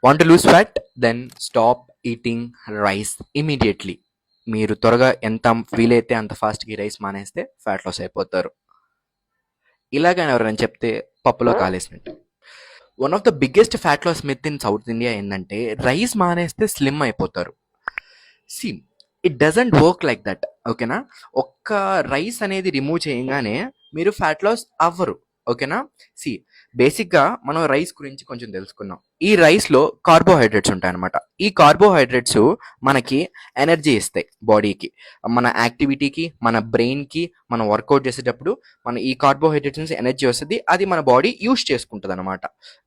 Want to lose fat? Then stop eating rice immediately. మీరు త్వరగా ఎంత వీలైతే అంత ఫాస్ట్గా రైస్ మానేస్తే ఫ్యాట్ లాస్ అయిపోతారు. ఇలాగని ఎవరైనా చెప్తే పప్పులో కాలేసినట్టు. One of the biggest fat loss myth in South India ఏంటంటే రైస్ మానేస్తే స్లిమ్ అయిపోతారు. See, it doesn't work like that. ఓకేనా? ఒక్క రైస్ అనేది రిమూవ్ చేయగానే మీరు ఫ్యాట్ లాస్ అవ్వరు. ఓకేనా? సి, బేసిక్గా మనం రైస్ గురించి కొంచెం తెలుసుకుందాం. ఈ రైస్లో కార్బోహైడ్రేట్స్ ఉంటాయన్నమాట. ఈ కార్బోహైడ్రేట్స్ మనకి ఎనర్జీ ఇస్తాయి బాడీకి, మన యాక్టివిటీకి, మన బ్రెయిన్కి, మనం వర్కౌట్ చేసేటప్పుడు మన ఈ కార్బోహైడ్రేట్స్ నుంచి ఎనర్జీ వస్తుంది. అది మన బాడీ యూజ్ చేసుకుంటుంది అనమాట.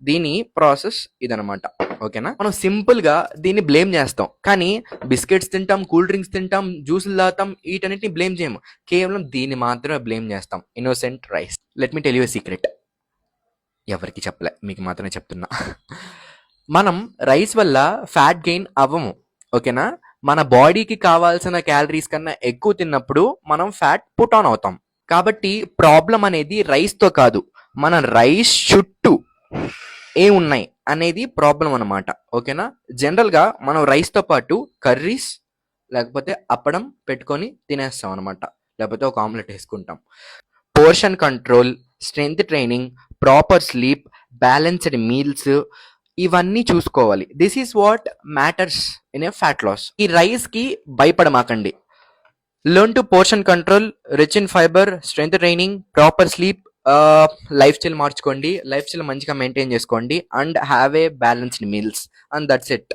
దీని ప్రాసెస్ ఇదనమాట. ఓకేనా? మనం సింపుల్గా దీన్ని బ్లేమ్ చేస్తాం, కానీ బిస్కెట్స్ తింటాం, కూల్ డ్రింక్స్ తింటాం, జ్యూసులు తాగుతాం, వీటన్నిటిని బ్లేమ్ చేయము. కేవలం దీన్ని మాత్రమే బ్లేమ్ చేస్తాం, innocent rice. Let me tell you secret. ఎవరికి చెప్పలే, మీకు మాత్రమే చెప్తున్నా. మనం రైస్ వల్ల ఫ్యాట్ గెయిన్ అవ్వము. ఓకేనా? మన బాడీకి కావాల్సిన క్యాలరీస్ కన్నా ఎక్కువ తిన్నప్పుడు మనం ఫ్యాట్ పుట్ ఆన్ అవుతాం. కాబట్టి ప్రాబ్లం అనేది రైస్తో కాదు, మన రైస్ చుట్టూ ఏమున్నాయి అనేది ప్రాబ్లం అనమాట. ఓకేనా? జనరల్గా మనం రైస్తో పాటు కర్రీస్ లేకపోతే అప్పడం పెట్టుకొని తినేస్తాం అనమాట, లేకపోతే ఒక ఆమ్లెట్ వేసుకుంటాం. Portion control, strength training, proper sleep, balanced meals, ఇవన్నీ చూసుకోవాలి. This is what matters in a fat loss. ఈ రైస్కి భయపడమాకండి. Learn to portion control, rich in fibre, strength training, proper sleep, life style మార్చుకోండి, లైఫ్ స్టైల్ మంచిగా maintain చేసుకోండి, and have a balanced meals, and that's it.